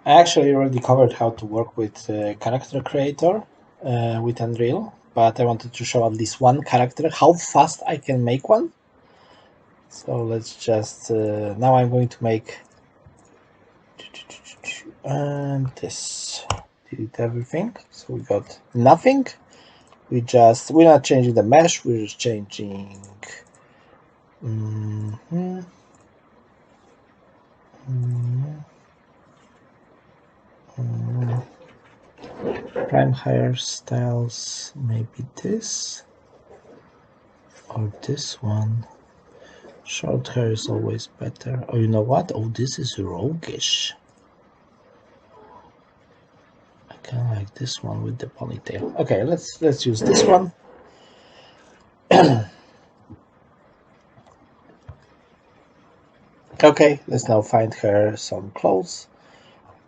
I actually already covered how to work with character creator with Unreal, but I wanted to show at least one character, how fast I can make one. So let's just, now I'm going to make this, delete everything. So we got nothing. We're not changing the mesh, we're just changing prime hairstyles, maybe this or this one. Short hair is always better. Oh, you know what? Oh, this is roguish. I kind of like this one with the ponytail. Okay, let's use this one. Okay, let's now find her some clothes.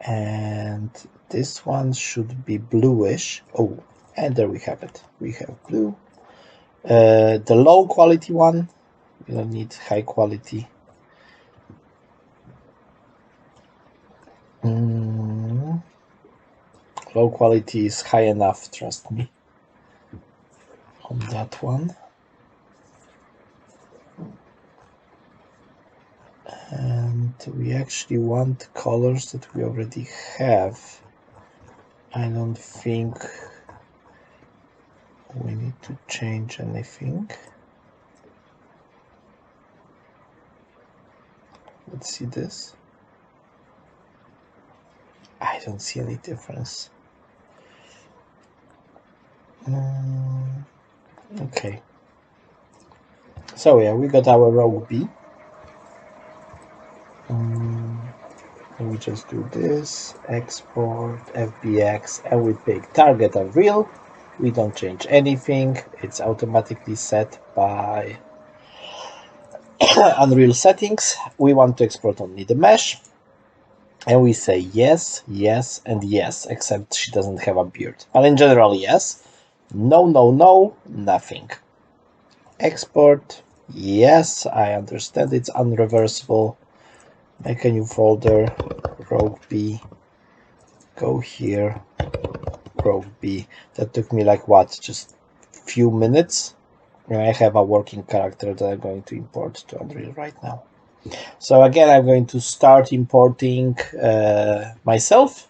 And this one should be bluish. Oh, and there we have it. We have blue. The low quality one. We don't need high quality. Low quality is high enough, trust me, on that one. And we actually want colors that we already have. I don't think we need to change anything. Let's see this. I don't see any difference. Okay. So yeah, we got our row B. And we just do this, export, FBX, and we pick target Unreal. We don't change anything. It's automatically set by Unreal settings. We want to export only the mesh. And we say yes, yes, and yes, except she doesn't have a beard. But in general, yes. No, no, no, nothing. Export, yes, I understand it's unreversible. Make a new folder, rogue B, go here, rogue B. That took me like what, just a few minutes? And I have a working character that I'm going to import to Unreal right now. So again, I'm going to start importing myself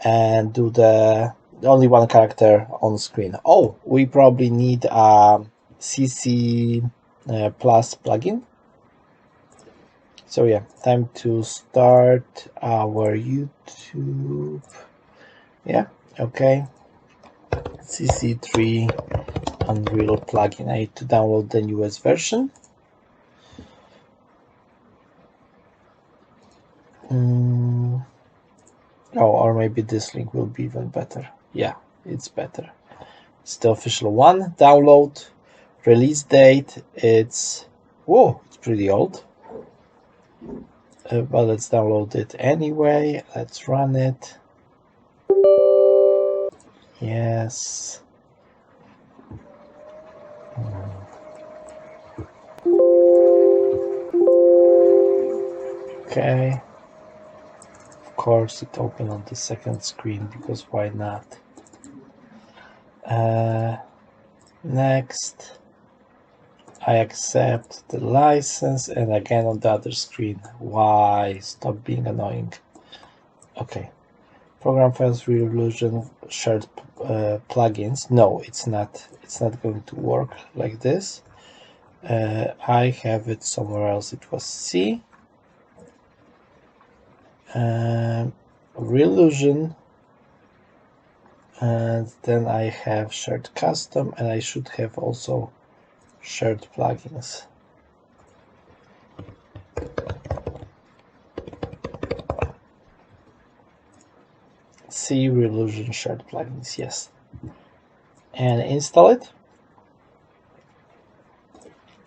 and do the only one character on screen. Oh, we probably need a CC plus plugin. So yeah, time to start our YouTube. Yeah, okay. CC3 Unreal plugin. I need to download the newest version. Oh, or maybe this link will be even better. Yeah, it's better. It's the official one. Download. Release date. It's pretty old. But let's download it anyway. Let's run it. Yes. Okay. Of course, it opened on the second screen because why not? Next. I accept the license, and again on the other screen. Why? Stop being annoying. Okay. Program files, Reallusion, shared plugins. No, it's not. It's not going to work like this. I have it somewhere else. It was C. Reallusion. And then I have shared custom, and I should have also shared plugins. C Reallusion shared plugins, yes. And install it.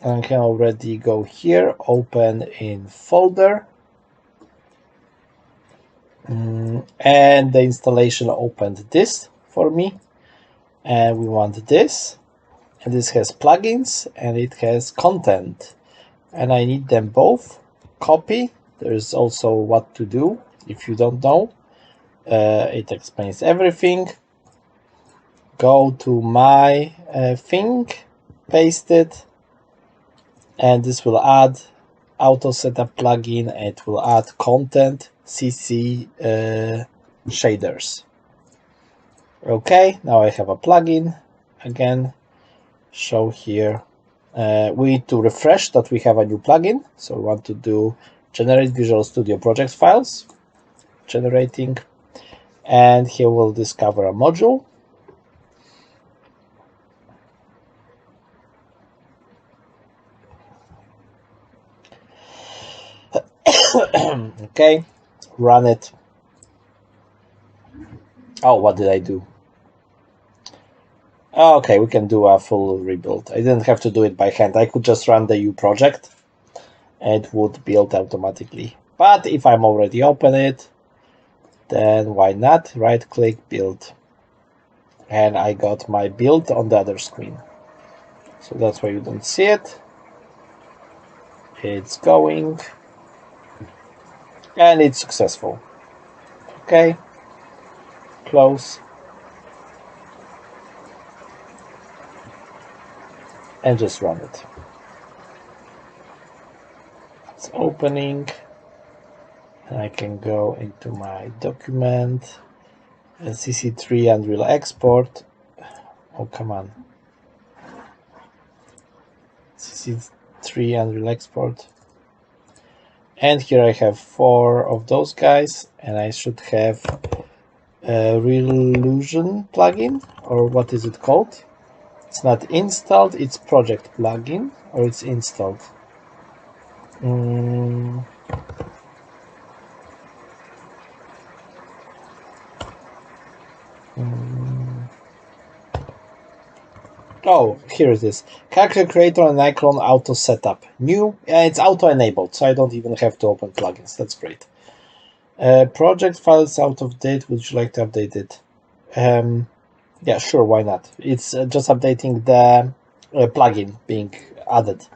And I can already go here, open in folder. And the installation opened this for me. And we want this. And this has plugins and it has content. And I need them both. Copy. There's also what to do. If you don't know, it explains everything. Go to my thing, paste it, and this will add auto setup plugin, and it will add content CC shaders. Okay, now I have a plugin. Again, show here. We need to refresh that we have a new plugin. So we want to do generate Visual Studio project files, generating, and here we'll discover a module. Okay, run it. Oh, what did I do? Okay, we can do a full rebuild. I didn't have to do it by hand. I could just run the U project and it would build automatically. But if I'm already open it, then why not? Right click, build. And I got my build on the other screen. So that's why you don't see it. It's going. And it's successful. Okay. Close. And just run it. It's opening. And I can go into my document. CC3 Unreal Export. Oh, come on. CC3 Unreal Export. And here I have 4 of those guys, and I should have a Reallusion plugin, or what is it called? It's not installed, it's project plugin, or it's installed. Oh, here it is. Character Creator and Icon Auto Setup. New, it's auto enabled, so I don't even have to open plugins. That's great. Project file is out of date. Would you like to update it? Yeah, sure, why not? It's just updating the plugin being added.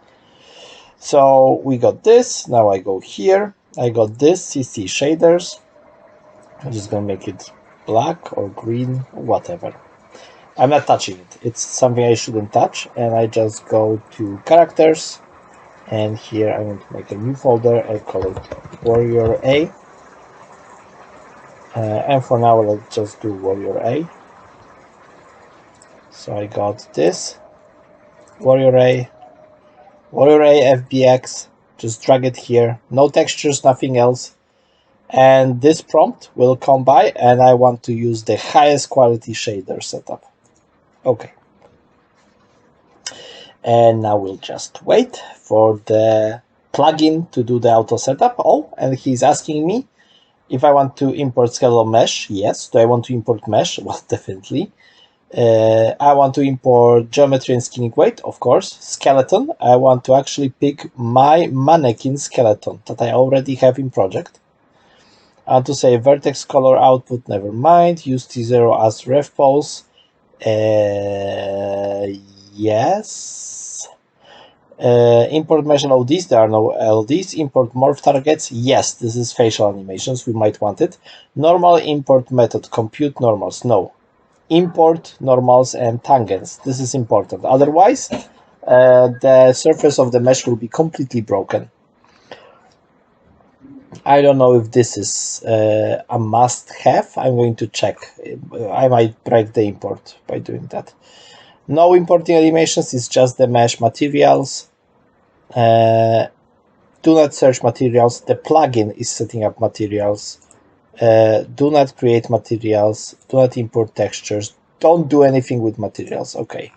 So we got this. Now I go here. I got this CC shaders. I'm just gonna make it black or green, whatever. I'm not touching it. It's something I shouldn't touch. And I just go to characters. And here I'm going to make a new folder. I call it Warrior A. And for now, let's just do Warrior A. So I got this. Warrior A. Warrior A FBX. Just drag it here. No textures, nothing else. And this prompt will come by, and I want to use the highest quality shader setup. Okay. And now we'll just wait for the plugin to do the auto setup. Oh, and he's asking me if I want to import skeletal mesh. Yes. Do I want to import mesh? Well, definitely. I want to import geometry and skinning weight, of course. Skeleton. I want to actually pick my mannequin skeleton that I already have in project. I want to say vertex color output, never mind. Use T0 as ref pose. Yes. Import mesh and LDs. There are no LDs. Import morph targets. Yes, this is facial animations. We might want it. Normal import method. Compute normals. No. Import normals and tangents. This is important. Otherwise, the surface of the mesh will be completely broken. I don't know if this is a must-have. I'm going to check. I might break the import by doing that. No importing animations, it's just the mesh materials. Do not search materials. The plugin is setting up materials. Do not create materials. Do not import textures. Don't do anything with materials. Okay.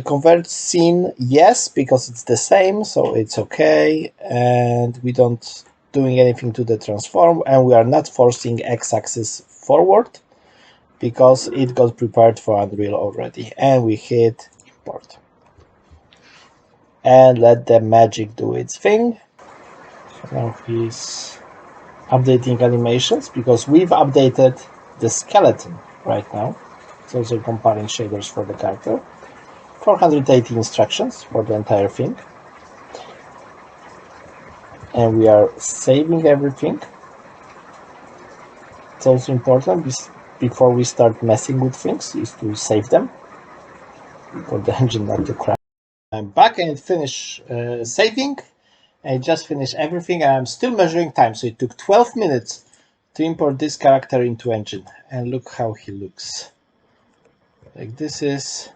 Convert scene, yes, because it's the same, so it's okay. And we don't doing anything to the transform, and we are not forcing x-axis forward because it got prepared for Unreal already. And we hit import. And let the magic do its thing. So now he's updating animations because we've updated the skeleton right now. It's also comparing shaders for the character. 480 instructions for the entire thing. And we are saving everything. It's also important before we start messing with things is to save them for the engine not to crash. I'm back and finish saving. I just finished everything and I'm still measuring time. So it took 12 minutes to import this character into engine. And look how he looks. Like, this is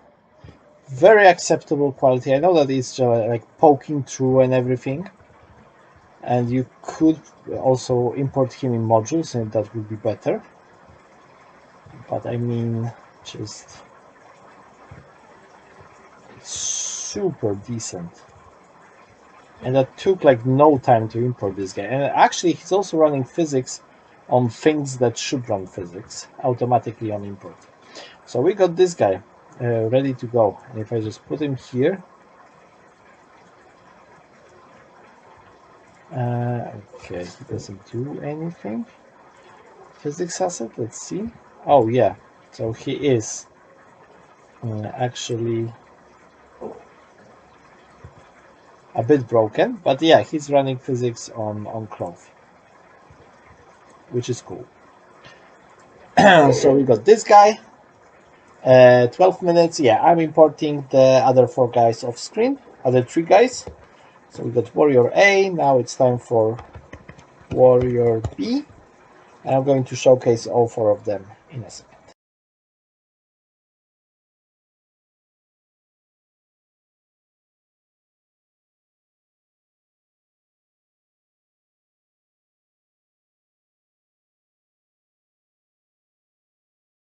very acceptable quality. I know that it's like poking through and everything. And you could also import him in modules and that would be better. But I mean, just super decent. And that took like no time to import this guy. And actually he's also running physics on things that should run physics automatically on import. So we got this guy ready to go. And if I just put him here, okay, he doesn't do anything. Physics asset, let's see. Oh yeah, so he is actually a bit broken, but yeah, he's running physics on Clove, which is cool. So we got this guy. 12 minutes. Yeah, I'm importing the other 4 guys off screen, other 3 guys. So we got Warrior A. Now it's time for Warrior B. And I'm going to showcase all 4 of them in a second.